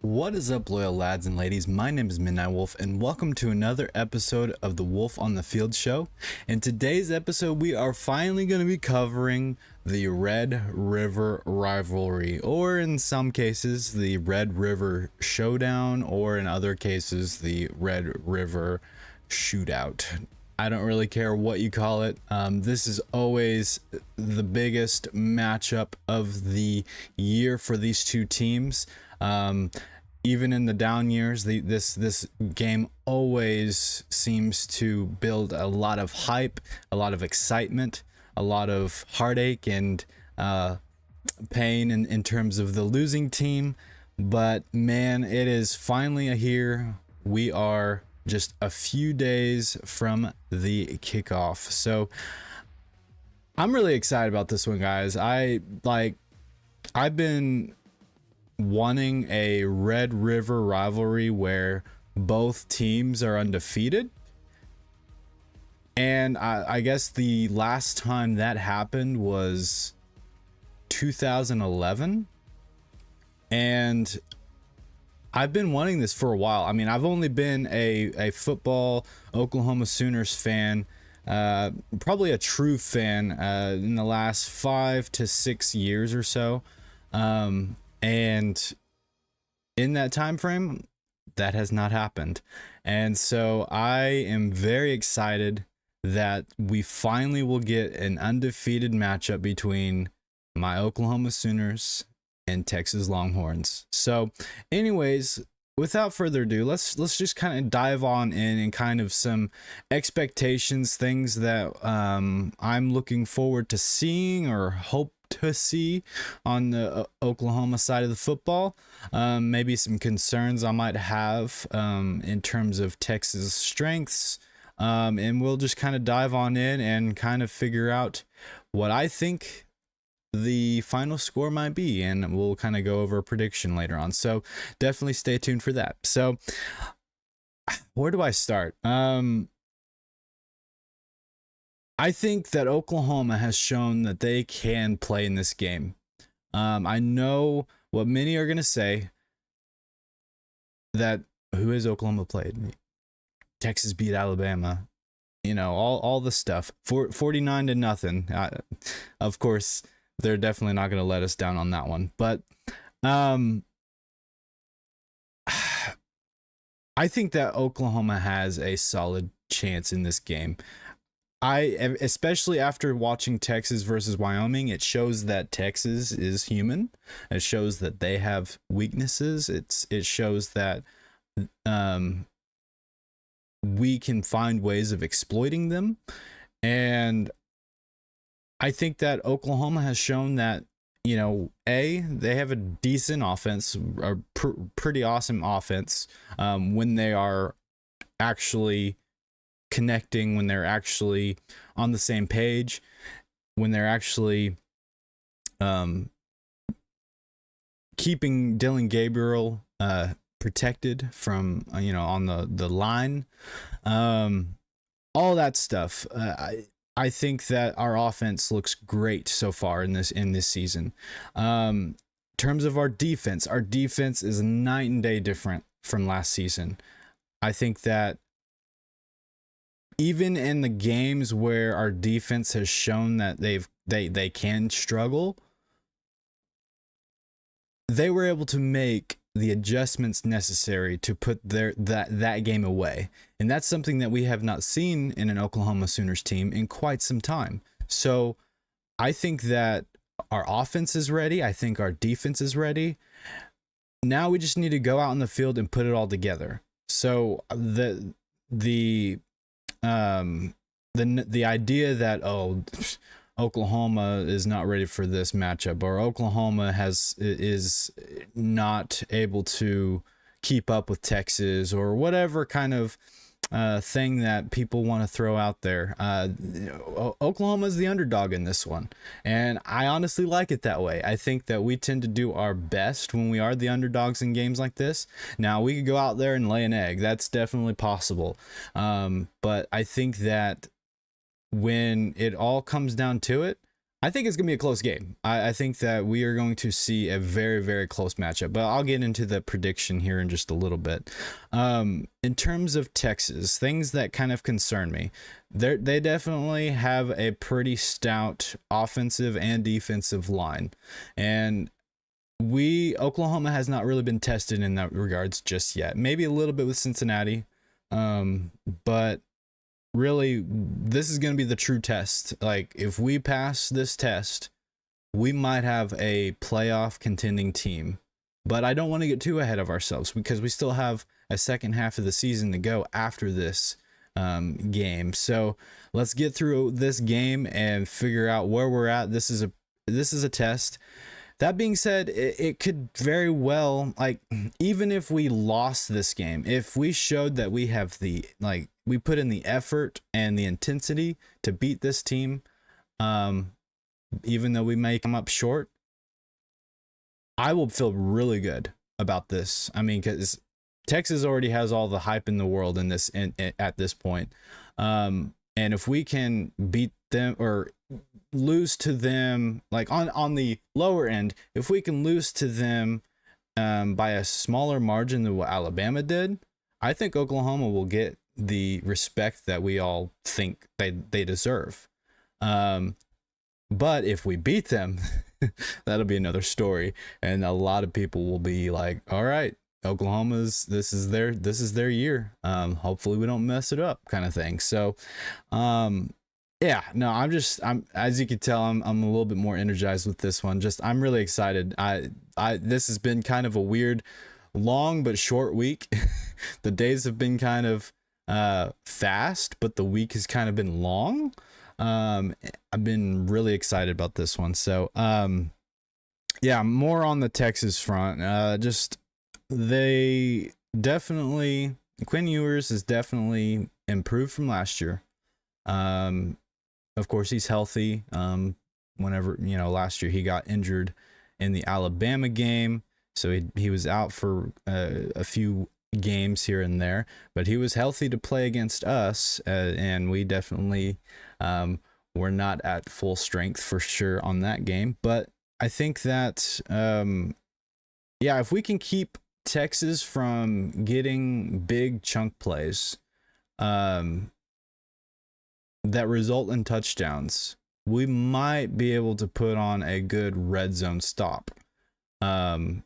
What is up, loyal lads and ladies? My name is Midnight Wolf, and welcome to another episode of the Wolf on the Field show. In today's episode, we are finally going to be covering the Red River Rivalry, or in some cases, the Red River Showdown, or in other cases, the Red River Shootout. I don't really care what you call it. This is always the biggest matchup of the year for these two teams. Even in the down years, this game always seems to build a lot of hype, a lot of excitement, a lot of heartache and pain in terms of the losing team. But man, it is finally here. We are just a few days from the kickoff. So I'm really excited about this one, guys. I've been wanting a Red River rivalry where both teams are undefeated. And I guess the last time that happened was 2011. And I've been wanting this for a while. I mean, I've only been a football Oklahoma Sooners fan, probably a true fan, in the last 5 to 6 years or so. And in that time frame, that has not happened. And so I am very excited that we finally will get an undefeated matchup between my Oklahoma Sooners and Texas Longhorns. So anyways, without further ado, let's just kind of dive on in and kind of some expectations, things that I'm looking forward to seeing or hope to see on the Oklahoma side of the football. Maybe some concerns I might have in terms of Texas strengths, and we'll just kind of dive on in and kind of figure out what I think the final score might be, and we'll kind of go over a prediction later on. So definitely stay tuned for that. So where do I start? I think that Oklahoma has shown that they can play in this game. I know what many are going to say, that who has Oklahoma played? Texas beat Alabama. You know, all the stuff. 49 to nothing. Of course, they're definitely not going to let us down on that one. But I think that Oklahoma has a solid chance in this game. Especially after watching Texas versus Wyoming, it shows that Texas is human. It shows that they have weaknesses. It shows that we can find ways of exploiting them. And I think that Oklahoma has shown that, you know, they have a decent offense, a pretty awesome offense when they are actually connecting, when they're actually on the same page, when they're actually keeping Dylan Gabriel protected from, you know, on the line, all that stuff. I think that our offense looks great so far in this season. In terms of our defense is night and day different from last season. I think that even in the games where our defense has shown that they can struggle, they were able to make the adjustments necessary to put that game away. And that's something that we have not seen in an Oklahoma Sooners team in quite some time. So I think that our offense is ready. I think our defense is ready. Now we just need to go out on the field and put it all together. So the idea that Oklahoma is not ready for this matchup, or Oklahoma is not able to keep up with Texas, or whatever kind of thing that people want to throw out there. Oklahoma is the underdog in this one, and I honestly like it that way. I think that we tend to do our best when we are the underdogs in games like this. Now, we could go out there and lay an egg. That's definitely possible. But I think that when it all comes down to it, I think it's going to be a close game. I think that we are going to see a very, very close matchup, but I'll get into the prediction here in just a little bit. In terms of Texas, things that kind of concern me, they definitely have a pretty stout offensive and defensive line. And Oklahoma has not really been tested in that regards just yet. Maybe a little bit with Cincinnati, but really, this is going to be the true test. Like, if we pass this test, we might have a playoff contending team. But I don't want to get too ahead of ourselves because we still have a second half of the season to go after this game. So let's get through this game and figure out where we're at. This is a test. That being said, it could very well, like, even if we lost this game, if we showed that we have we put in the effort and the intensity to beat this team, even though we may come up short, I will feel really good about this. I mean, because Texas already has all the hype in the world at this point. And if we can beat them or lose to them, like on the lower end, if we can lose to them by a smaller margin than what Alabama did, I think Oklahoma will get the respect that we all think they deserve. But if we beat them, that'll be another story, and a lot of people will be like, all right, this is their year. Hopefully we don't mess it up, kind of thing. So yeah, no, I'm as you can tell, I'm a little bit more energized with this one. I'm really excited. This has been kind of a weird, long but short week. The days have been kind of fast, but the week has kind of been long. I've been really excited about this one. So yeah, more on the Texas front. They definitely, Quinn Ewers has definitely improved from last year. Of course, he's healthy. Whenever, last year he got injured in the Alabama game, so he was out for a few games here and there, but he was healthy to play against us, and we definitely were not at full strength for sure on that game. But I think that yeah, if we can keep Texas from getting big chunk plays that result in touchdowns, we might be able to put on a good red zone stop a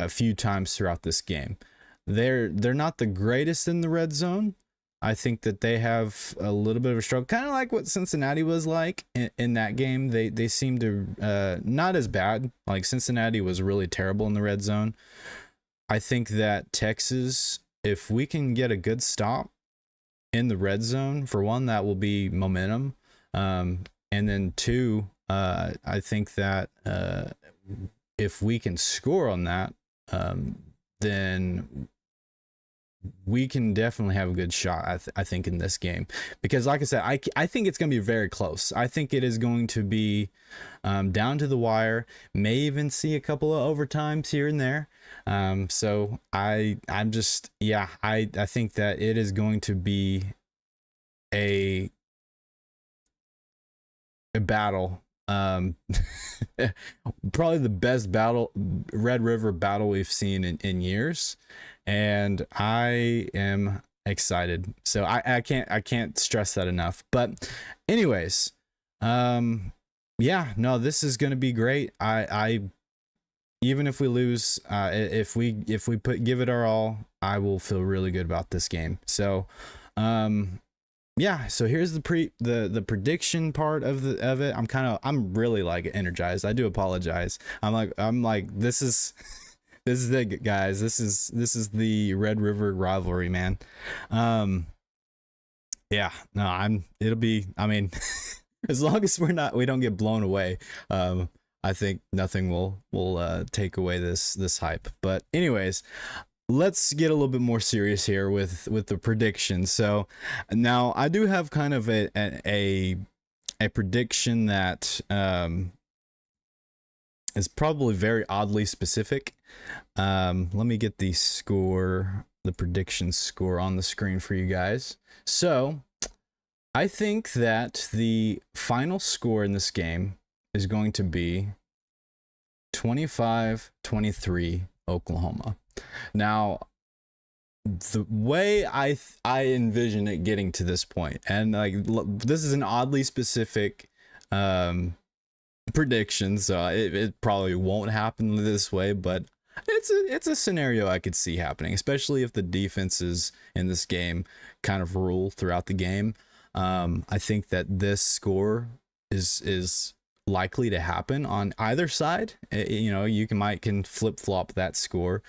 few times throughout this game. They're not the greatest in the red zone. I think that they have a little bit of a struggle, kind of like what Cincinnati was like in that game. They seem to not as bad. Like, Cincinnati was really terrible in the red zone. I think that Texas, if we can get a good stop in the red zone, for one, that will be momentum. And then two, I think that if we can score on that, then we can definitely have a good shot, I think, in this game. Because, like I said, I think it's going to be very close. I think it is going to be down to the wire. May even see a couple of overtimes here and there. So I'm just, yeah, I think that it is going to be a battle. Probably the best Red River battle we've seen in years, and I am excited. So I can't stress that enough. But anyways, yeah, no, this is gonna be great. I even if we lose, if we give it our all, I will feel really good about this game. So yeah, so here's the prediction part of it. I'm really like energized. I do apologize. I'm like this is it, guys. This is the Red River rivalry, man. Yeah, no, it'll be, I mean, as long as we don't get blown away, I think nothing will take away this hype. But anyways, let's get a little bit more serious here with the predictions. So now I do have kind of a prediction that is probably very oddly specific. Let me get the prediction score on the screen for you guys. So I think that the final score in this game is going to be 25-23 Oklahoma. Now, the way I envision it getting to this point, and like this is an oddly specific prediction, so it probably won't happen this way, but it's a scenario I could see happening, especially if the defenses in this game kind of rule throughout the game. I think that this score is likely to happen on either side. You can flip flop that score.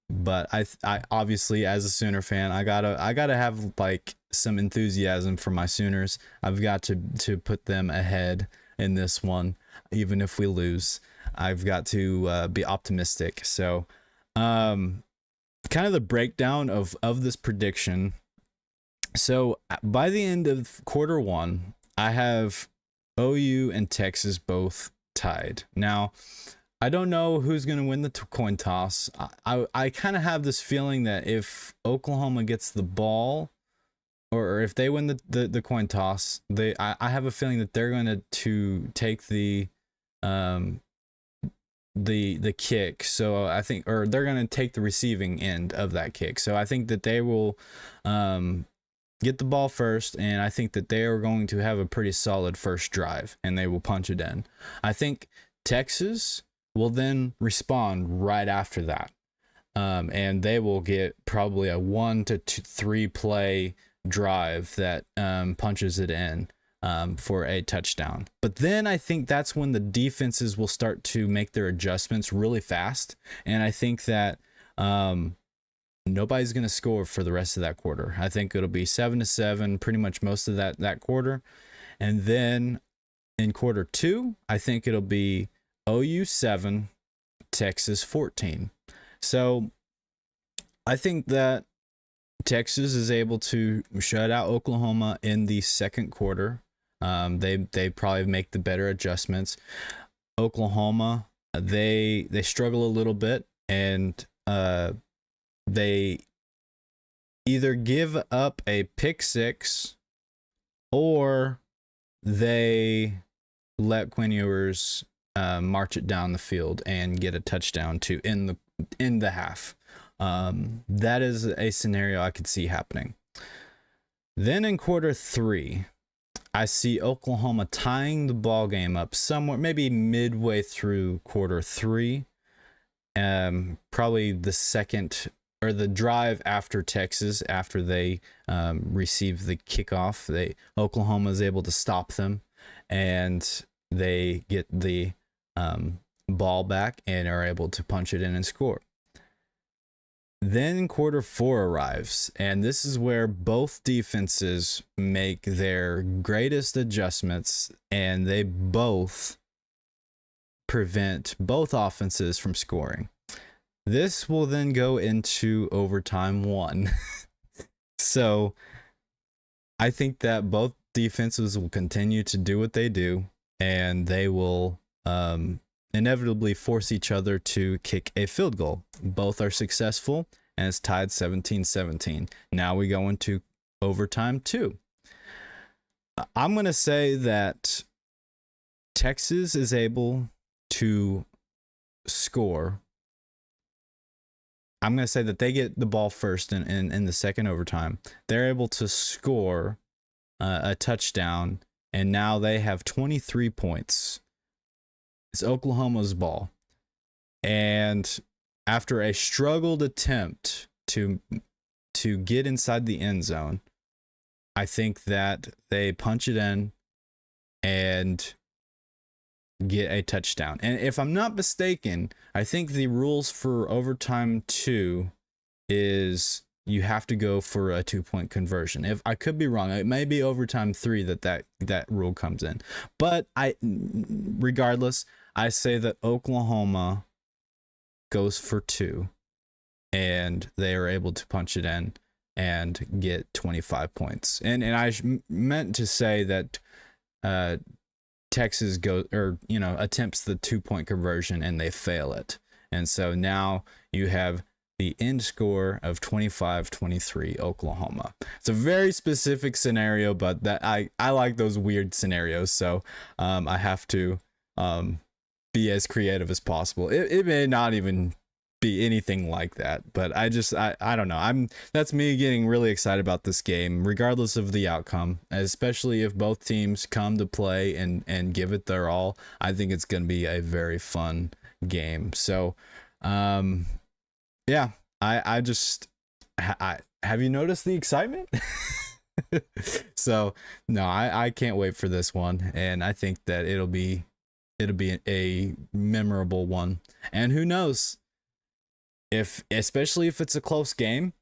But I obviously, as a Sooner fan, I gotta have like some enthusiasm for my Sooners. I've got to put them ahead in this one, even if we lose. I've got to be optimistic. So, kind of the breakdown of this prediction. So by the end of quarter one, I have OU and Texas both tied. Now, I don't know who's going to win the coin toss. I kind of have this feeling that if Oklahoma gets the ball, or if they win the coin toss, I have a feeling that they're going to take the kick. So I think, or they're going to take the receiving end of that kick. So I think that they will get the ball first, and I think that they are going to have a pretty solid first drive, and they will punch it in. I think Texas will then respond right after that, and they will get probably a 1 to 3 play drive that punches it in for a touchdown. But then I think that's when the defenses will start to make their adjustments really fast, and I think that nobody's going to score for the rest of that quarter. I think it'll be 7-7 pretty much most of that quarter. And then in quarter two, I think it'll be OU 7, Texas 14. So I think that Texas is able to shut out Oklahoma in the second quarter. They probably make the better adjustments. Oklahoma, they struggle a little bit, and they either give up a pick six or they let Quinn Ewers march it down the field and get a touchdown to end the half. That is a scenario I could see happening. Then in quarter three, I see Oklahoma tying the ball game up somewhere, maybe midway through quarter three. Probably the second or the drive after Texas, after they receive the kickoff, Oklahoma is able to stop them, and they get the ball back and are able to punch it in and score. Then quarter four arrives, and this is where both defenses make their greatest adjustments, and they both prevent both offenses from scoring. This will then go into overtime one. So I think that both defenses will continue to do what they do, and they will inevitably force each other to kick a field goal. Both are successful, and it's tied 17-17. Now we go into overtime two. I'm going to say that Texas is able to score. I'm going to say that they get the ball first in the second overtime. They're able to score a touchdown, and now they have 23 points. It's Oklahoma's ball. And after a struggled attempt to get inside the end zone, I think that they punch it in and get a touchdown. And if I'm not mistaken, I think the rules for overtime 2 is you have to go for a 2-point conversion. If I could be wrong, it may be overtime 3 that rule comes in. But regardless, I say that Oklahoma goes for 2, and they are able to punch it in and get 25 points. And I meant to say that Texas attempts the 2-point conversion and they fail it. And so now you have the end score of 25-23 Oklahoma. It's a very specific scenario, but that I like those weird scenarios, so I have to be as creative as possible. It may not even be anything like that, but I don't know. That's me getting really excited about this game, regardless of the outcome, especially if both teams come to play and give it their all. I think it's going to be a very fun game. So, yeah, I just have you noticed the excitement? So no, I can't wait for this one, and I think that it'll be a memorable one. And who knows, especially if it's a close game,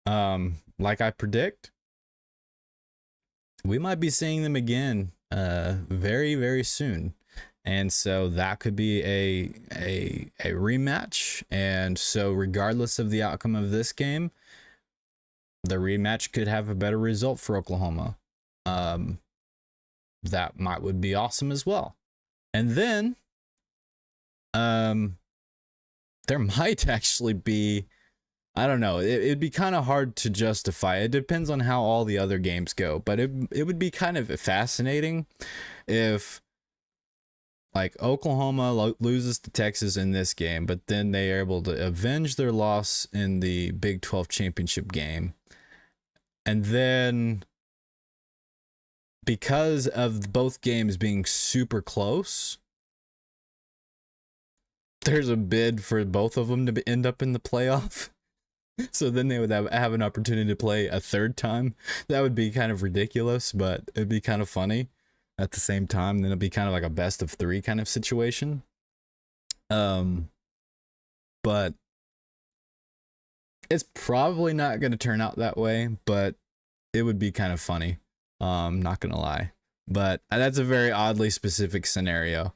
like I predict, we might be seeing them again very, very soon. And so that could be a rematch. And so regardless of the outcome of this game, the rematch could have a better result for Oklahoma. That would be awesome as well. And then there might actually be, I don't know, it'd be kind of hard to justify. It depends on how all the other games go, but it would be kind of fascinating if, like, Oklahoma loses to Texas in this game, but then they are able to avenge their loss in the Big 12 championship game. And then, because of both games being super close, there's a bid for both of them to end up in the playoff. So then they would have an opportunity to play a third time. That would be kind of ridiculous, but it'd be kind of funny at the same time. Then it'd be kind of like a best of three kind of situation. But it's probably not going to turn out that way, but it would be kind of funny. Not going to lie. But that's a very oddly specific scenario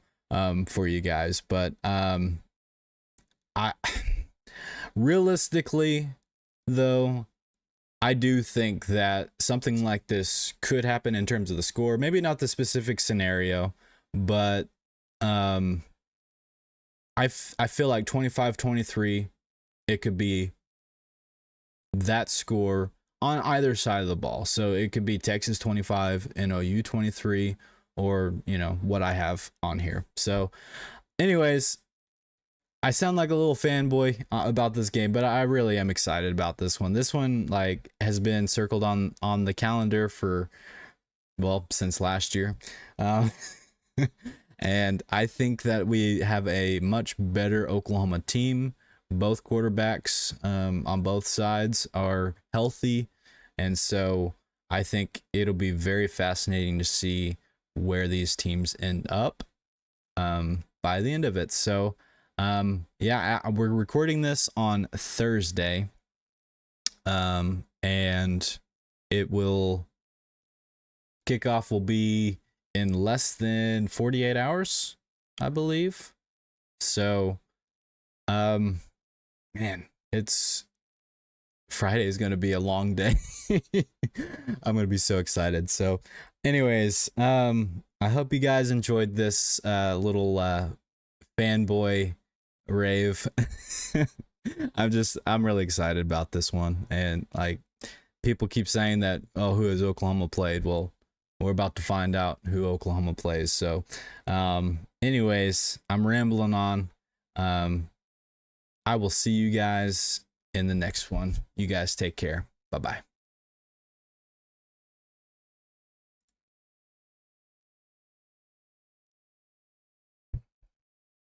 for you guys. But I realistically, though, I do think that something like this could happen in terms of the score. Maybe not the specific scenario, but I feel like 25-23, it could be that score on either side of the ball. So it could be Texas 25 and OU 23, or, you know, what I have on here. So anyways, I sound like a little fanboy about this game, but I really am excited about this one. This one, like, has been circled on the calendar for, well, since last year. And I think that we have a much better Oklahoma team. Both quarterbacks on both sides are healthy. And so I think it'll be very fascinating to see where these teams end up by the end of it. So, yeah, we're recording this on Thursday. And it will, kickoff will be in less than 48 hours, I believe. So, man, it's Friday is going to be a long day. I'm going to be so excited. So anyways, I hope you guys enjoyed this little fanboy rave. I'm really excited about this one. And, like, people keep saying that, oh, who has Oklahoma played? Well, we're about to find out who Oklahoma plays. So anyways, I'm rambling on. I will see you guys in the next one. You guys take care. Bye-bye.